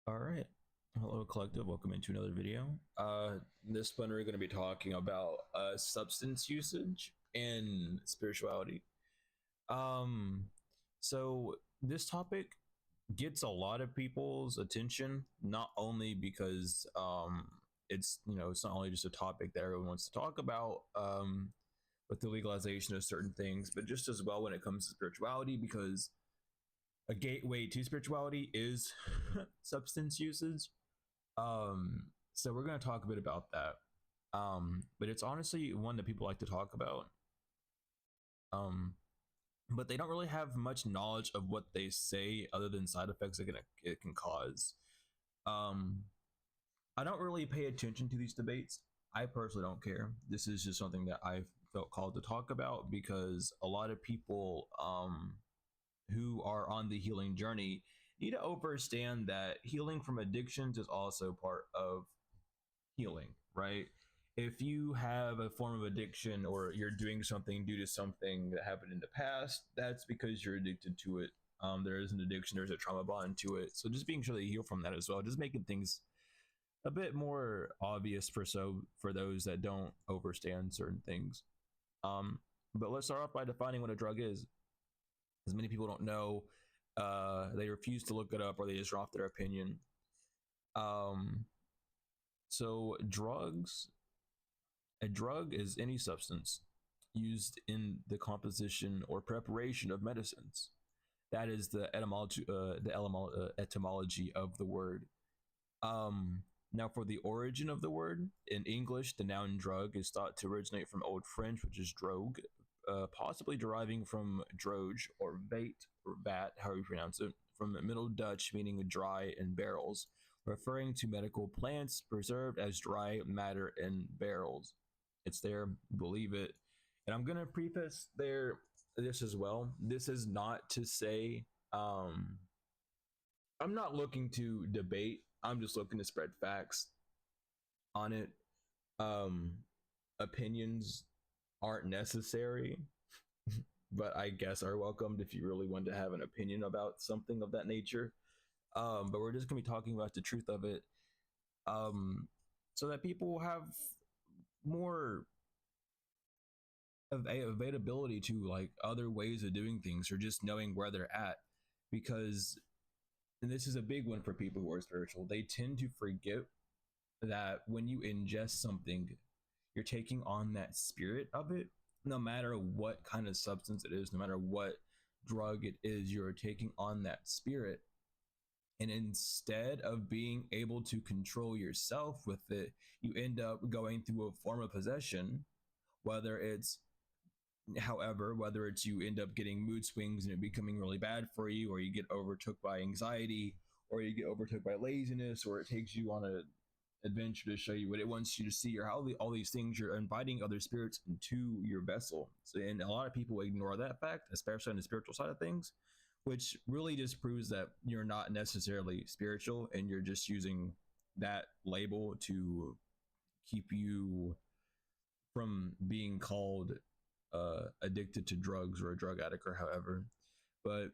All right. Hello, collective. Welcome into another video. This one we're going to be talking about substance usage and spirituality. Um, so this topic gets a lot of people's attention, not only because it's not only just a topic that everyone wants to talk about with the legalization of certain things, but just as well when it comes to spirituality, because a gateway to spirituality is substance usage. So we're going to talk a bit about that. But it's honestly one that people like to talk about. Um, but they don't really have much knowledge of what they say other than side effects it can cause. Um, I don't really pay attention to these debates. I personally don't care. This is just something that I felt called to talk about because a lot of people who are on the healing journey need to understand that healing from addictions is also part of healing, right? If you have a form of addiction or you're doing something due to something that happened in the past, that's because you're addicted to it. There is an addiction, there's a trauma bond to it. So just being sure that you heal from that as well, just making things a bit more obvious for those that don't understand certain things. Um, but let's start off by defining what a drug is, as many people don't know. They refuse to look it up or they just drop their opinion. Um, so drugs A drug is any substance used in the composition or preparation of medicines. That is the etymology of the word. Now, for the origin of the word, in English, the noun drug is thought to originate from Old French, which is drogue, possibly deriving from droge or vate or vat, however you pronounce it, from Middle Dutch, meaning dry in barrels, referring to medical plants preserved as dry matter in barrels. It's there, believe it. And I'm gonna preface this as well. This is not to say I'm not looking to debate. I'm just looking to spread facts on it. Um, Opinions aren't necessary, but I guess are welcomed if you really want to have an opinion about something of that nature. But we're just gonna be talking about the truth of it, um, so that people have more availability to like other ways of doing things or just knowing where they're at. Because, and this is a big one for people who are spiritual, they tend to forget that when you ingest something, you're taking on that spirit of it, no matter what kind of substance it is, no matter what drug it is, you're taking on that spirit. And instead of being able to control yourself with it, you end up going through a form of possession, whether it's whether it's you end up getting mood swings and it becoming really bad for you, or you get overtook by anxiety, or you get overtook by laziness, or it takes you on a adventure to show you what it wants you to see, or how all these things, you're inviting other spirits into your vessel. So, and a lot of people ignore that fact, especially on the spiritual side of things, which really just proves that you're not necessarily spiritual and you're just using that label to keep you from being called addicted to drugs or a drug addict or however. But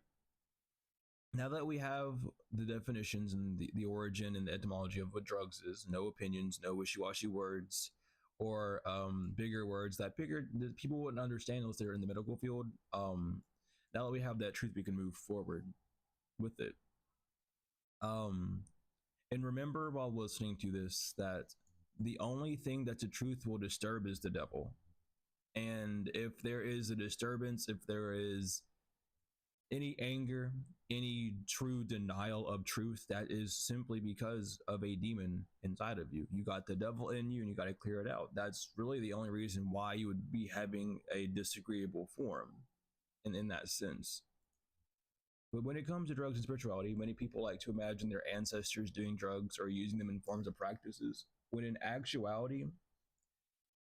now that we have the definitions and the origin and the etymology of what drugs is, no opinions, no wishy-washy words, or bigger words that people wouldn't understand unless they're in the medical field. Now that we have that truth, we can move forward with it. Um, and remember while listening to this that the only thing that the truth will disturb is the devil. And if there is a disturbance, if there is any anger, any true denial of truth, that is simply because of a demon inside of you. You got the devil in you and you got to clear it out. That's really the only reason why you would be having a disagreeable form in that sense. But when it comes to drugs and spirituality, many people like to imagine their ancestors doing drugs or using them in forms of practices, when in actuality,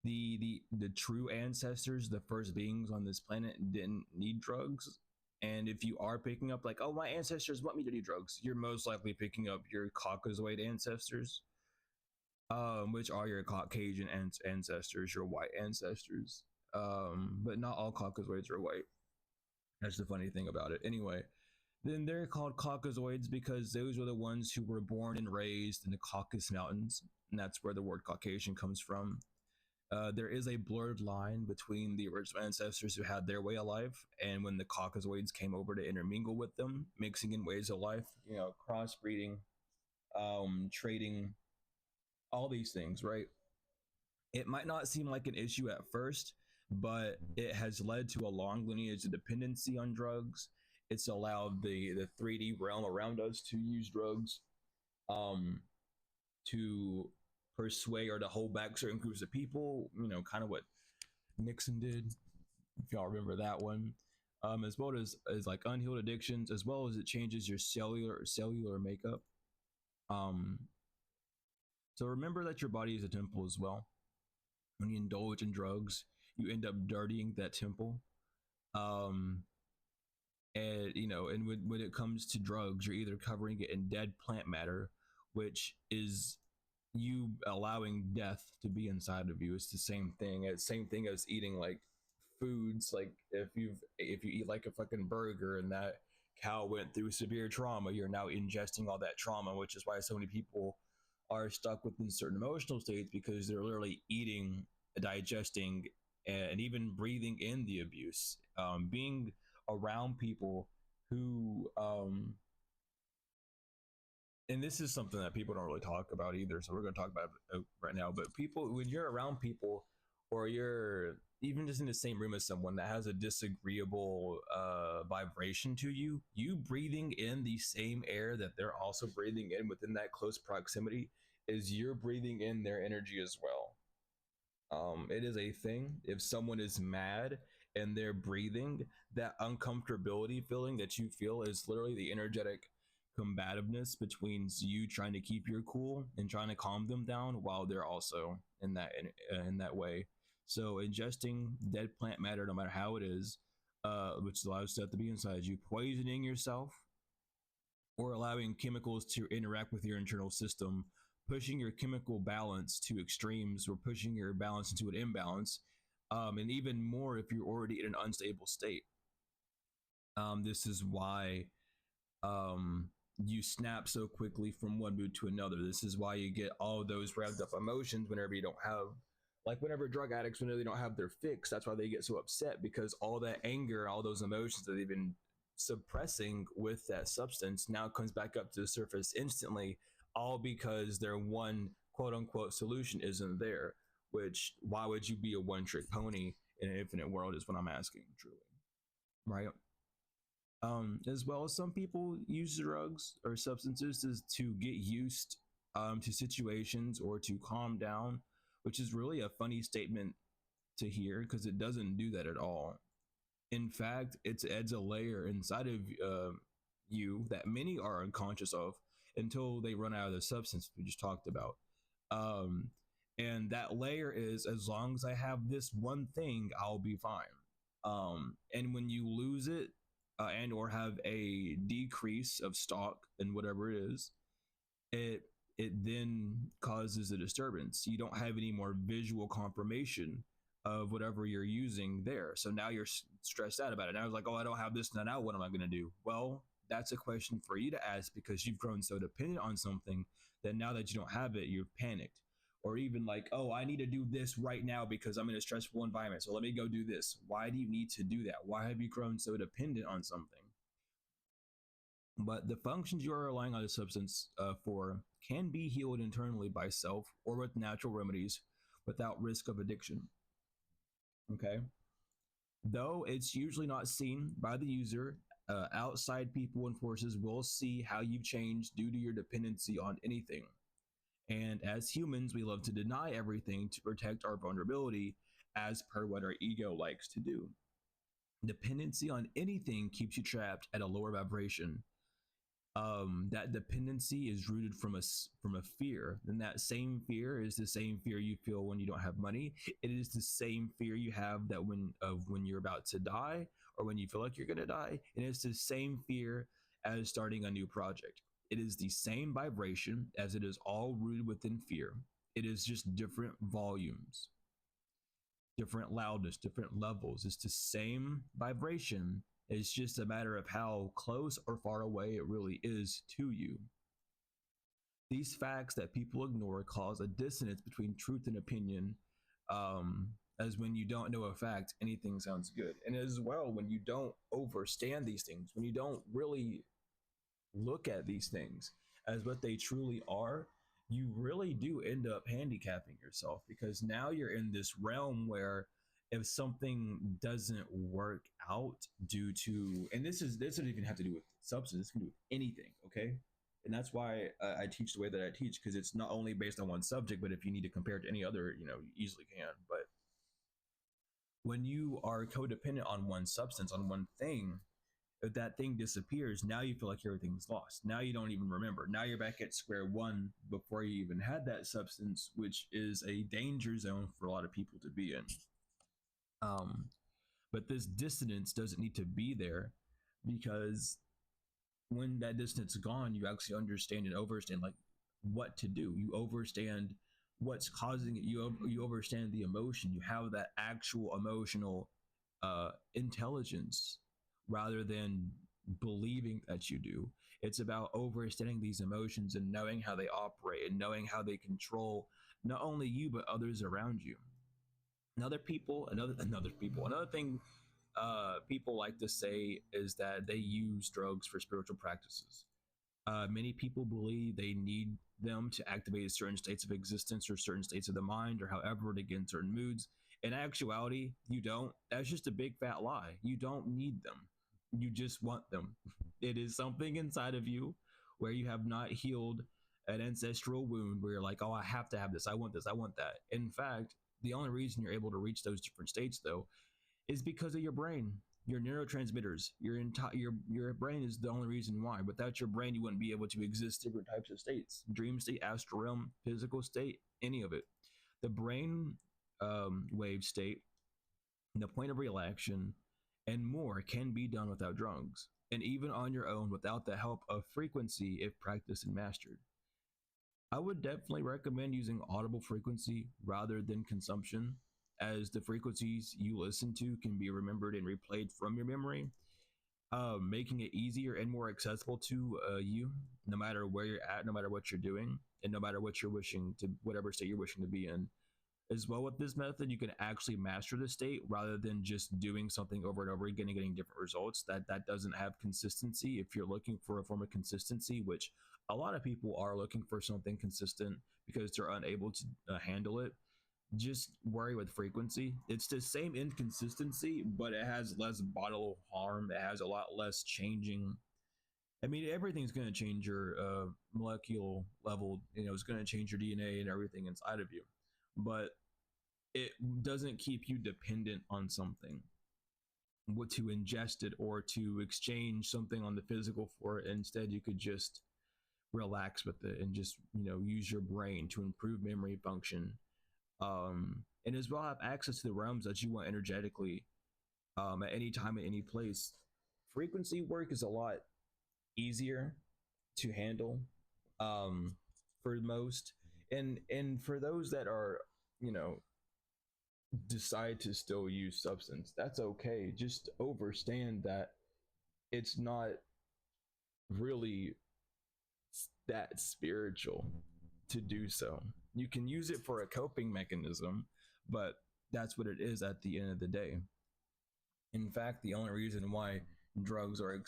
the true ancestors, the first beings on this planet, didn't need drugs. And if you are picking up like, oh, my ancestors want me to do drugs, you're most likely picking up your Caucasoid ancestors, which are your Caucasian ancestors, your white ancestors. But not all Caucasoids are white. That's the funny thing about it. Anyway, Then they're called Caucasoids because those were the ones who were born and raised in the Caucasus Mountains, and that's where the word Caucasian comes from. There is a blurred line between the original ancestors who had their way of life and when the Caucasoids came over to intermingle with them, mixing in ways of life, you know, crossbreeding, trading, all these things, right? It might not seem like an issue at first, but it has led to a long lineage of dependency on drugs. It's allowed the 3D realm around us to use drugs, um, to persuade or to hold back certain groups of people. You know, kind of what Nixon did, if y'all remember that one. As well as like unhealed addictions, as well as it changes your cellular makeup. Um, so remember that your body is a temple as well. When you indulge in drugs, you end up dirtying that temple. Um, and you know, and when it comes to drugs, you're either covering it in dead plant matter, which is you allowing death to be inside of you. It's the same thing. It's same thing as eating like foods. Like if you eat like a fucking burger and that cow went through severe trauma, you're now ingesting all that trauma, which is why so many people are stuck within certain emotional states because they're literally eating, digesting, and even breathing in the abuse. Being around people who and this is something that people don't really talk about either, so we're going to talk about it right now. But people, when you're around people or you're even just in the same room as someone that has a disagreeable vibration to you, you breathing in the same air that they're also breathing in within that close proximity is you're breathing in their energy as well. It is a thing. If someone is mad and they're breathing, that uncomfortability feeling that you feel is literally the energetic combativeness between you trying to keep your cool and trying to calm them down while they're also in that way. So ingesting dead plant matter, no matter how it is, which allows stuff to be inside you, poisoning yourself, or allowing chemicals to interact with your internal system, pushing your chemical balance to extremes or pushing your balance into an imbalance, and even more if you're already in an unstable state. This is why you snap so quickly from one mood to another. This is why you get all those revved up emotions whenever you don't have, like whenever drug addicts, whenever they don't have their fix, that's why they get so upset, because all that anger, all those emotions that they've been suppressing with that substance now comes back up to the surface instantly, all because their one quote unquote solution isn't there. Which, why would you be a one trick pony in an infinite world is what I'm asking, truly. Right? As well as some people use drugs or substances to get used to situations or to calm down, which is really a funny statement to hear because it doesn't do that at all. In fact, it adds a layer inside of you that many are unconscious of until they run out of the substance we just talked about. Um, and that layer is, as long as I have this one thing, I'll be fine. And when you lose it and or have a decrease of stock in whatever it is, it it then causes a disturbance. You don't have any more visual confirmation of whatever you're using there. So now you're stressed out about it. Now it's like, oh, I don't have this. Now what am I going to do? Well, that's a question for you to ask because you've grown so dependent on something that now that you don't have it, you're panicked. Or even like, oh, I need to do this right now because I'm in a stressful environment. So let me go do this. Why do you need to do that? Why have you grown so dependent on something? But the functions you are relying on the substance for can be healed internally by self or with natural remedies without risk of addiction. Okay. Though it's usually not seen by the user, outside people and forces will see how you've changed due to your dependency on anything. And as humans, we love to deny everything to protect our vulnerability, as per what our ego likes to do. Dependency on anything keeps you trapped at a lower vibration. That dependency is rooted from a fear, and that same fear is the same fear you feel when you don't have money. It is the same fear you have that when you're about to die or when you feel like you're going to die, and it's the same fear as starting a new project. It is the same vibration, as it is all rooted within fear. It is just different volumes, different loudness, different levels. It's the same vibration, It's just a matter of how close or far away it really is to you. These facts that people ignore cause a dissonance between truth and opinion. As when you don't know a fact, anything sounds good. And as well, when you don't overstand these things, when you don't really look at these things as what they truly are, you really do end up handicapping yourself, because now you're in this realm where if something doesn't work out due to, and this doesn't even have to do with substance, this can do with anything, okay? And that's why I teach the way that I teach, because it's not only based on one subject, but if you need to compare it to any other, you easily can. But when you are codependent on one substance, on one thing, if that thing disappears, now you feel like everything's lost. Now you don't even remember. Now you're back at square one before you even had that substance, which is a danger zone for a lot of people to be in. But this dissonance doesn't need to be there, because when that dissonance is gone, you actually understand and overstand like what to do. You overstand what's causing it. You overstand the emotion. You have that actual emotional intelligence rather than believing that you do. It's about overstanding these emotions and knowing how they operate and knowing how they control not only you but others around you. Another thing people like to say is that they use drugs for spiritual practices. Many people believe they need them to activate certain states of existence or certain states of the mind or however to get in certain moods. In actuality, you don't. That's just a big fat lie. You don't need them. You just want them. It is something inside of you where you have not healed an ancestral wound where you're like, oh, I have to have this. I want this. I want that. In fact, the only reason you're able to reach those different states, though, is because of your brain, your neurotransmitters. Your brain is the only reason why. Without your brain, you wouldn't be able to exist different types of states: dream state, astral realm, physical state, any of it. The brain wave state, the point of relaxation, and more can be done without drugs, and even on your own without the help of frequency if practiced and mastered. I would definitely recommend using audible frequency rather than consumption, as the frequencies you listen to can be remembered and replayed from your memory, making it easier and more accessible to you, no matter where you're at, no matter what you're doing, and no matter what you're wishing to, whatever state you're wishing to be in. As well, with this method, you can actually master the state rather than just doing something over and over again and getting different results. That doesn't have consistency. If you're looking for a form of consistency, which a lot of people are looking for something consistent because they're unable to handle it, just worry with frequency. It's the same inconsistency, but it has less bodily harm. It has a lot less changing. I mean, everything's going to change your molecular level. It's going to change your DNA and everything inside of you, but it doesn't keep you dependent on something to ingest it or to exchange something on the physical for it. Instead, you could just relax with it and just use your brain to improve memory function, and as well have access to the realms that you want energetically, at any time, at any place. Frequency work is a lot easier to handle, for most, and for those that are, decide to still use substance, that's okay. Just overstand that it's not really that spiritual to do so. You can use it for a coping mechanism, but that's what it is at the end of the day. In fact, the only reason why drugs are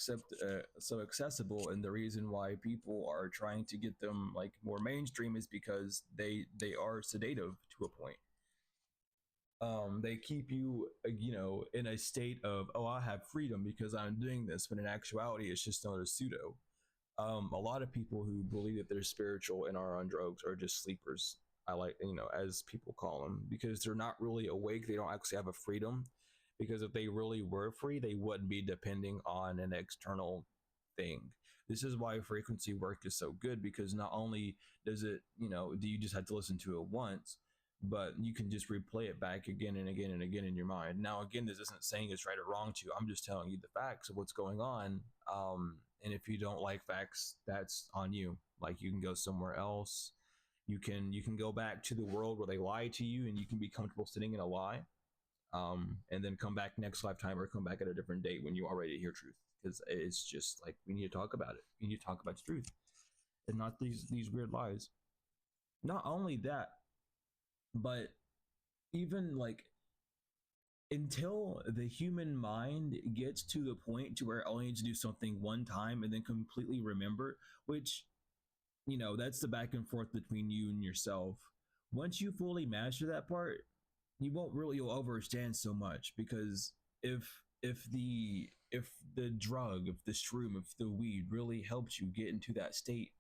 so accessible, and the reason why people are trying to get them like more mainstream, is because they are sedative to a point. They keep you, in a state of, oh, I have freedom because I'm doing this, but in actuality, it's just another pseudo. A lot of people who believe that they're spiritual and are on drugs are just sleepers. I like, as people call them, because they're not really awake. They don't actually have a freedom. Because if they really were free, they wouldn't be depending on an external thing. This is why frequency work is so good, because not only does it, do you just have to listen to it once, but you can just replay it back again and again and again in your mind. Now, again, this isn't saying it's right or wrong to you. I'm just telling you the facts of what's going on. And if you don't like facts, that's on you. Like, you can go somewhere else. You can go back to the world where they lie to you, and you can be comfortable sitting in a lie. and then come back next lifetime or come back at a different date when you already hear truth. Because it's just like we need to talk about it. We need to talk about the truth and not these weird lies. Not only that, but even like until the human mind gets to the point to where it only needs to do something one time and then completely remember, which that's the back and forth between you and yourself. Once you fully master that part, you'll overstand so much, because if the drug, if the shroom, if the weed really helps you get into that state,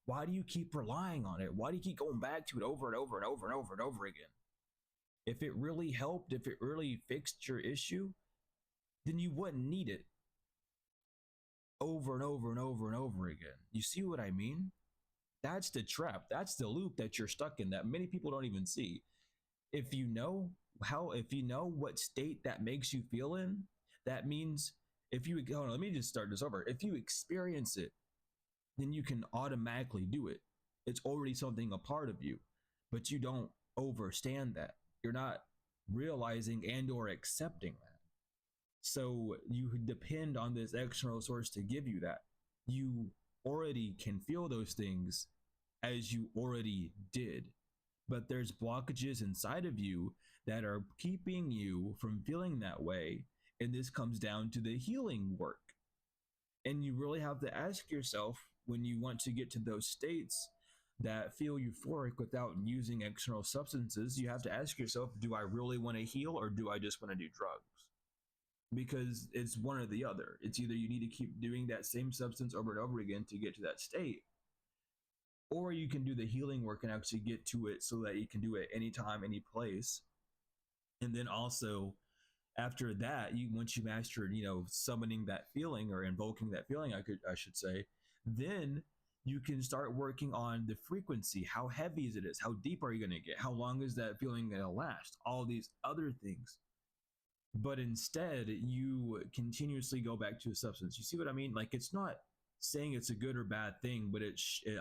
why do you keep relying on it? Why do you keep going back to it over and over and over and over and over again? If it really helped, if it really fixed your issue, then you wouldn't need it over and over and over and over again. You see what I mean? That's the trap. That's the loop that you're stuck in that many people don't even see. If you know what state that makes you feel in, that means let me just start this over. If you experience it, then you can automatically do it. It's already something a part of you, but you don't overstand that. You're not realizing and or accepting that. So you depend on this external source to give you that. You already can feel those things as you already did, but there's blockages inside of you that are keeping you from feeling that way. And this comes down to the healing work. And you really have to ask yourself, when you want to get to those states that feel euphoric without using external substances, you have to ask yourself, do I really want to heal, or do I just want to do drugs? Because it's one or the other. It's either you need to keep doing that same substance over and over again to get to that state, or you can do the healing work and actually get to it so that you can do it anytime, any place. And then also after that, once you mastered, summoning that feeling or invoking that feeling, I should say, then you can start working on the frequency. How heavy is it? How deep are you going to get? How long is that feeling going to last? All these other things. But instead, you continuously go back to a substance. You see what I mean? Like, it's not saying it's a good or bad thing, but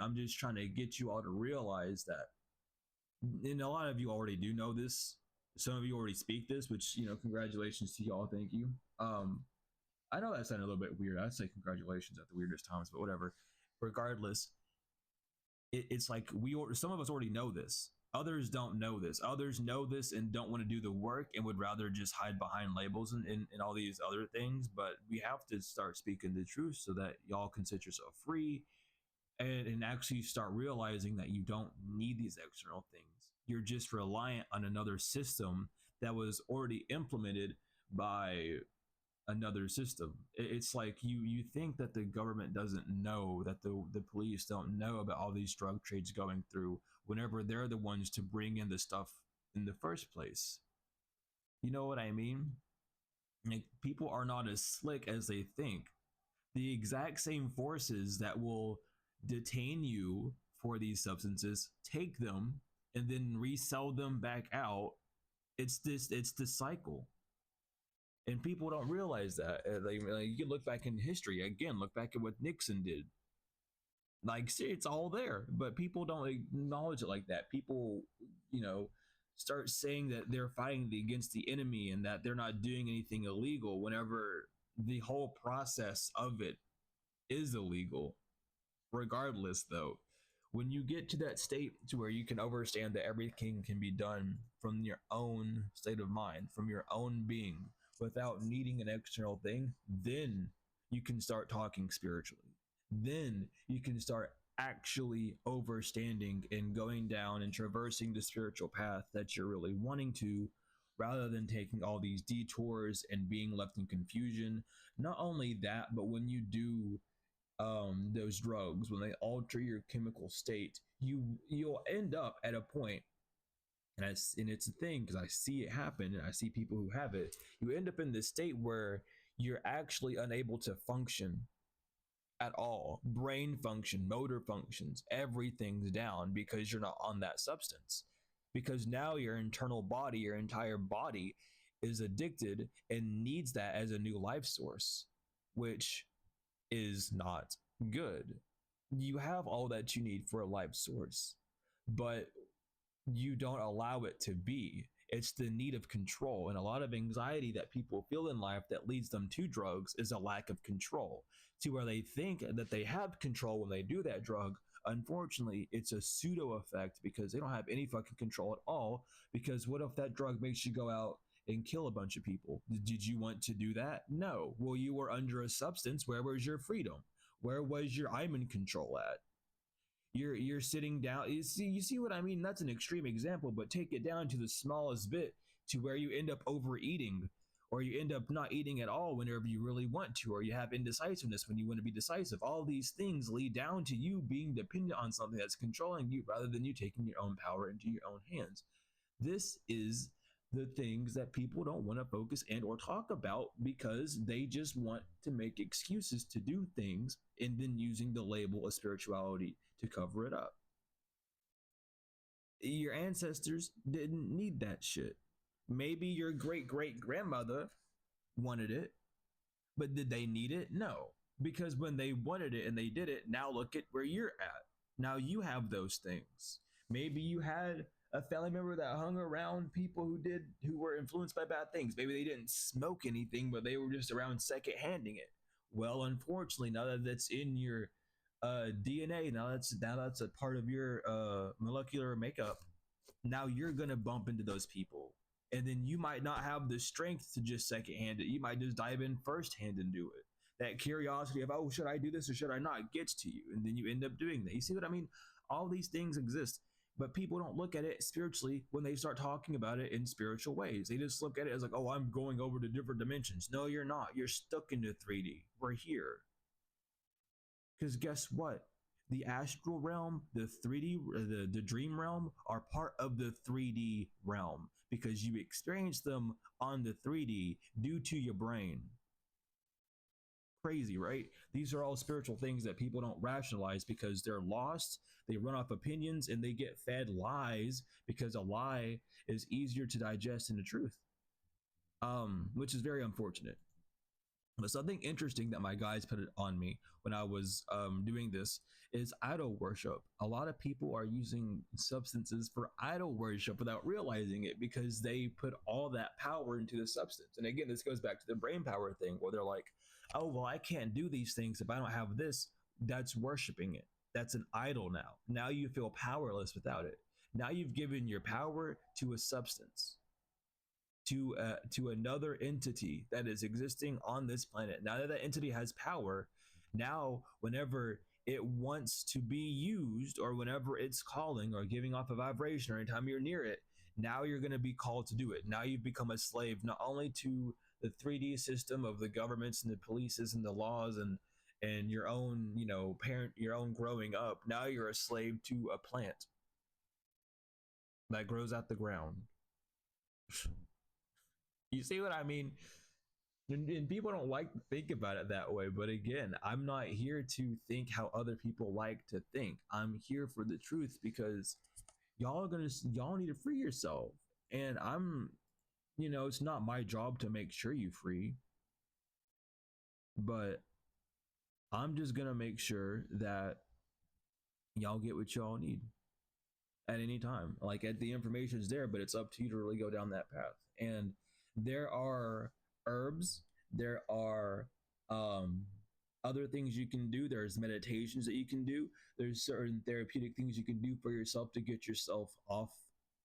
I'm just trying to get you all to realize that. And a lot of you already do know this. Some of you already speak this, which, congratulations to y'all. Thank you. I know that sounded a little bit weird. I'd say congratulations at the weirdest times, but whatever. Regardless, it's like some of us already know this. Others don't know this. Others know this and don't want to do the work and would rather just hide behind labels and all these other things. But we have to start speaking the truth so that y'all can set yourself free and actually start realizing that you don't need these external things. You're just reliant on another system that was already implemented by another system. It's like you think that the government doesn't know, that the police don't know about all these drug trades going through, whenever they're the ones to bring in the stuff in the first place. You know what I mean? Like, people are not as slick as they think. The exact same forces that will detain you for these substances, take them and then resell them back out. It's the cycle. And people don't realize that. Like, you can look back in history again, look back at what Nixon did. Like, see, it's all there, but people don't acknowledge it like that. People, start saying that they're fighting against the enemy and that they're not doing anything illegal, whenever the whole process of it is illegal. Regardless, though, when you get to that state to where you can understand that everything can be done from your own state of mind, from your own being, without needing an external thing, then you can start talking spiritually. Then you can start actually overstanding and going down and traversing the spiritual path that you're really wanting to, rather than taking all these detours and being left in confusion. Not only that, but when you do those drugs, when they alter your chemical state, you'll end up at a point, and it's a thing because I see it happen and I see people who have it. You end up in this state where you're actually unable to function at all. Brain function, motor functions, everything's down because you're not on that substance. Because now your internal body, your entire body, is addicted and needs that as a new life source, which is not good. You have all that you need for a life source, but you don't allow it to be. It's the need of control. And a lot of anxiety that people feel in life that leads them to drugs is a lack of control, to where they think that they have control when they do that drug. Unfortunately, it's a pseudo effect because they don't have any fucking control at all. Because what if that drug makes you go out and kill a bunch of people? Did you want to do that? No. Well, you were under a substance. Where was your freedom? Where was your I'm in control at? You're sitting down. You see what I mean? That's an extreme example, but take it down to the smallest bit, to where you end up overeating, or you end up not eating at all whenever you really want to, or you have indecisiveness when you want to be decisive. All these things lead down to you being dependent on something that's controlling you, rather than you taking your own power into your own hands. This is the things that people don't want to focus and or talk about, because they just want to make excuses to do things, and then using the label of spirituality to cover it up. Your ancestors didn't need that shit. Maybe your great great grandmother wanted it, but did they need it? No. Because when they wanted it and they did it, now look at where you're at. Now you have those things. Maybe you had a family member that hung around people who were influenced by bad things. Maybe they didn't smoke anything, but they were just around second handing it. Well, unfortunately, now that that's in your DNA, now that's a part of your molecular makeup. Now you're gonna bump into those people, and then you might not have the strength to just second hand it. You might just dive in first hand and do it. That curiosity of, oh, should I do this or should I not, gets to you, and then you end up doing that. You see what I mean? All these things exist, but people don't look at it spiritually when they start talking about it in spiritual ways. They just look at it as like, oh, I'm going over to different dimensions. No, you're not. You're stuck into 3D. We're here. Because guess what? The astral realm, the 3D, the dream realm are part of the 3D realm, because you experience them on the 3D due to your brain. Crazy, right? These are all spiritual things that people don't rationalize because they're lost. They run off opinions and they get fed lies, because a lie is easier to digest than the truth, which is very unfortunate. But something interesting that my guys put it on me when I was doing this is idol worship. A lot of people are using substances for idol worship without realizing it, because they put all that power into the substance. And again, this goes back to the brain power thing, where they're like, oh, well, I can't do these things if I don't have this. That's worshiping it. That's an idol now. Now you feel powerless without it. Now you've given your power to a substance, to another entity that is existing on this planet. Now that that entity has power, now whenever it wants to be used, or whenever it's calling or giving off a vibration, or anytime you're near it, now you're going to be called to do it. Now you've become a slave, not only to the 3D system of the governments and the polices and the laws, and your own, parent, your own growing up. Now you're a slave to a plant that grows out the ground. You see what I mean? And people don't like to think about it that way. But again, I'm not here to think how other people like to think. I'm here for the truth, because y'all need to free yourself. And it's not my job to make sure you free, but I'm just gonna make sure that y'all get what y'all need at any time. Like, the information's there, but it's up to you to really go down that path. And there are herbs, there are other things you can do. There's meditations that you can do. There's certain therapeutic things you can do for yourself to get yourself off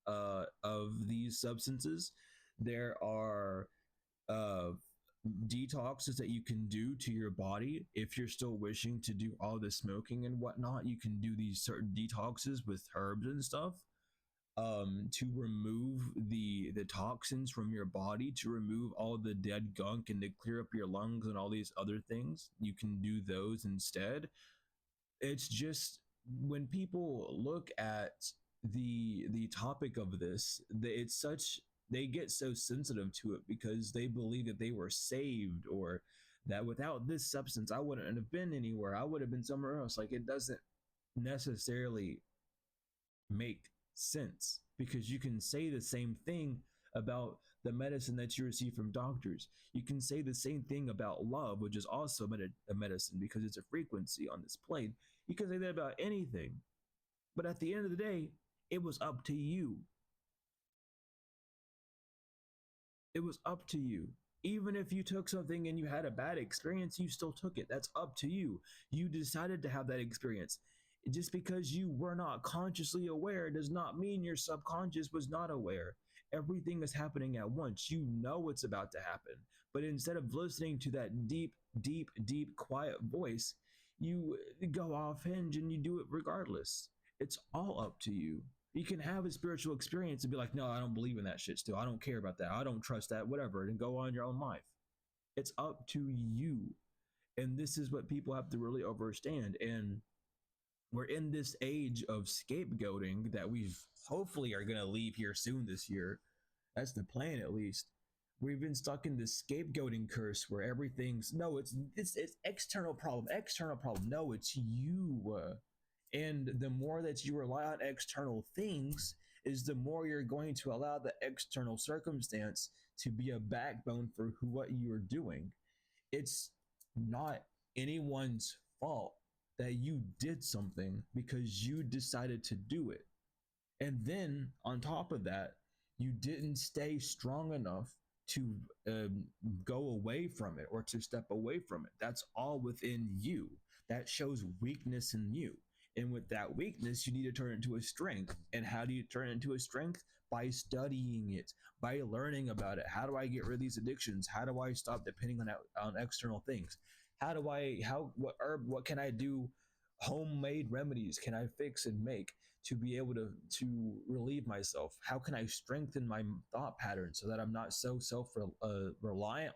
of these substances. There are detoxes that you can do to your body. If you're still wishing to do all the smoking and whatnot, you can do these certain detoxes with herbs and stuff, to remove the toxins from your body, to remove all the dead gunk, and to clear up your lungs and all these other things. You can do those instead. It's just, when people look at the topic of this, they get so sensitive to it, because they believe that they were saved, or that without this substance I wouldn't have been anywhere, I would have been somewhere else. Like, it doesn't necessarily make sense, because you can say the same thing about the medicine that you receive from doctors. You can say the same thing about love, which is also a medicine, because it's a frequency on this plane. You can say that about anything, but at the end of the day, it was up to you. It was up to you. Even if you took something and you had a bad experience, you still took it. That's up to you. You decided to have that experience. Just because you were not consciously aware does not mean your subconscious was not aware. Everything is happening at once. You know it's about to happen. But instead of listening to that deep, deep, deep, quiet voice, you go off hinge and you do it regardless. It's all up to you. You can have a spiritual experience and be like, no, I don't believe in that shit still. I don't care about that. I don't trust that, whatever, and go on your own life. It's up to you. And this is what people have to really understand. And we're in this age of scapegoating that we hopefully are going to leave here soon this year. That's the plan, at least. We've been stuck in this scapegoating curse where everything's no, it's external problem, external problem. No, it's you. And the more that you rely on external things, is the more you're going to allow the external circumstance to be a backbone for what you're doing. It's not anyone's fault that you did something because you decided to do it. And then on top of that, you didn't stay strong enough to go away from it or to step away from it. That's all within you. That shows weakness in you. And with that weakness, you need to turn it into a strength. And how do you turn it into a strength? By studying it, by learning about it. How do I get rid of these addictions? How do I stop depending on external things? What can I do? Homemade remedies can I fix and make to be able to relieve myself? How can I strengthen my thought patterns so that I'm not so reliant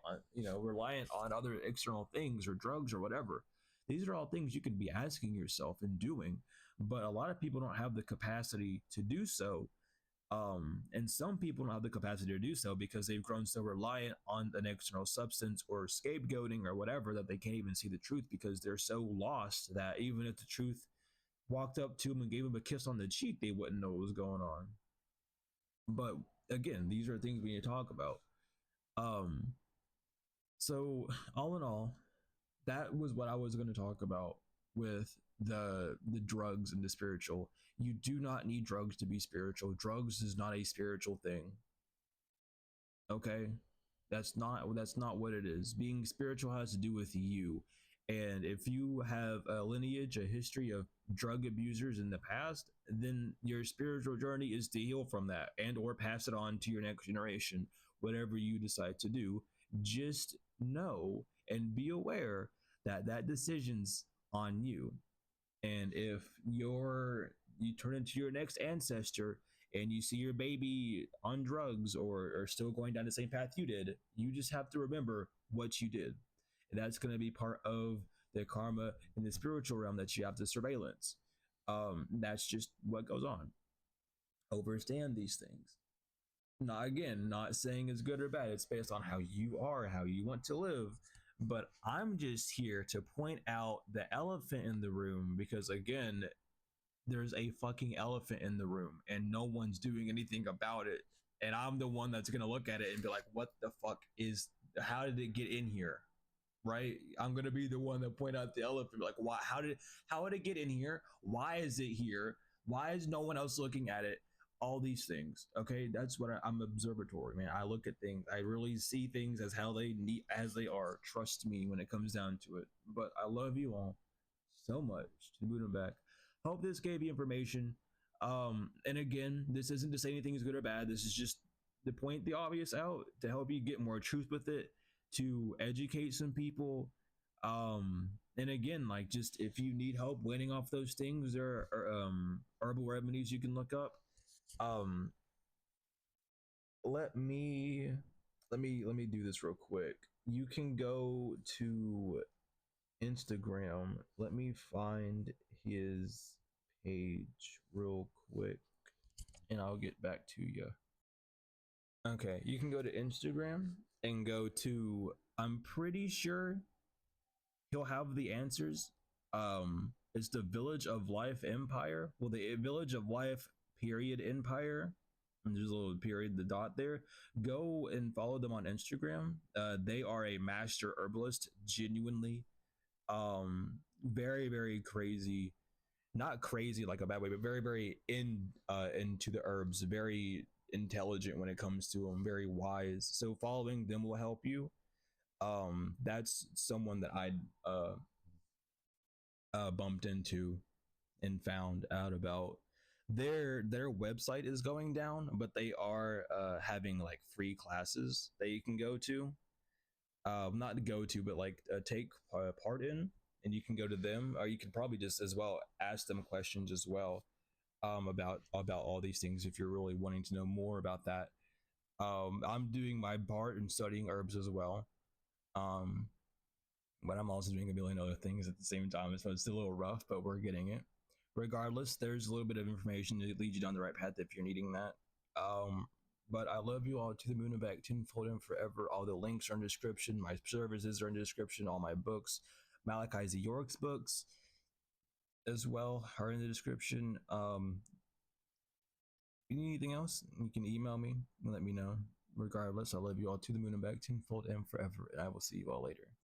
on other external things or drugs or whatever? These are all things you can be asking yourself and doing, but a lot of people don't have the capacity to do so. And some people don't have the capacity to do so because they've grown so reliant on an external substance or scapegoating or whatever that they can't even see the truth because they're so lost that even if the truth walked up to them and gave them a kiss on the cheek, they wouldn't know what was going on. But again, these are things we need to talk about. Um, so all in all, that was what I was going to talk about with the drugs and the spiritual. You do not need drugs to be spiritual. Drugs is not a spiritual thing. Okay? That's not what it is. Being spiritual has to do with you. And if you have a lineage, a history of drug abusers in the past, then your spiritual journey is to heal from that and or pass it on to your next generation, whatever you decide to do. Just know and be aware that that decision's on you. And if you turn into your next ancestor and you see your baby on drugs or still going down the same path you did, you just have to remember what you did. And that's going to be part of the karma in the spiritual realm that you have to surveillance. That's just what goes on. Understand these things. Not saying it's good or bad. It's based on how you are, how you want to live. But I'm just here to point out the elephant in the room because, again, there's a fucking elephant in the room and no one's doing anything about it. And I'm the one that's going to look at it and be like, what the fuck how did it get in here? Right? I'm going to be the one that point out the elephant, like, why, how did it get in here? Why is it here? Why is no one else looking at it? All these things. Okay. That's what I'm observatory, man. I look at things. I really see things as how they need, as they are. Trust me when it comes down to it. But I love you all so much to move them back. Hope this gave you information. And again, this isn't to say anything is good or bad. This is just to point the obvious out to help you get more truth with it, to educate some people. And again, like, just if you need help winning off those things, there are herbal remedies you can look up. Let me do this real quick. You can go to Instagram. Let me find his page real quick and I'll get back to you. Okay, you can go to Instagram and go to, I'm pretty sure he'll have the answers. It's the Village of Life Empire. Well, the Village of Life period Empire. And there's a little period, the dot there. Go and follow them on Instagram. They are a master herbalist, genuinely. Very, very crazy. Not crazy like a bad way, but very, very into the herbs. Very intelligent when it comes to them, very wise. So following them will help you. That's someone that I bumped into and found out about. Their website is going down, but they are having like free classes that you can go to. Not to go to, but like take part in, and you can go to them, or you can probably just as well ask them questions as well, about all these things if you're really wanting to know more about that. I'm doing my part in studying herbs as well, um, but I'm also doing a million other things at the same time, so it's a little rough, but we're getting it. Regardless, there's a little bit of information to lead you down the right path if you're needing that. Um, but I love you all to the moon and back, tenfold and forever. All the links are in the description. My services are in the description. All my books, Malachi Z. York's books as well, are in the description. If you need anything else, you can email me and let me know. Regardless, I love you all to the moon and back, tenfold and forever. And I will see you all later.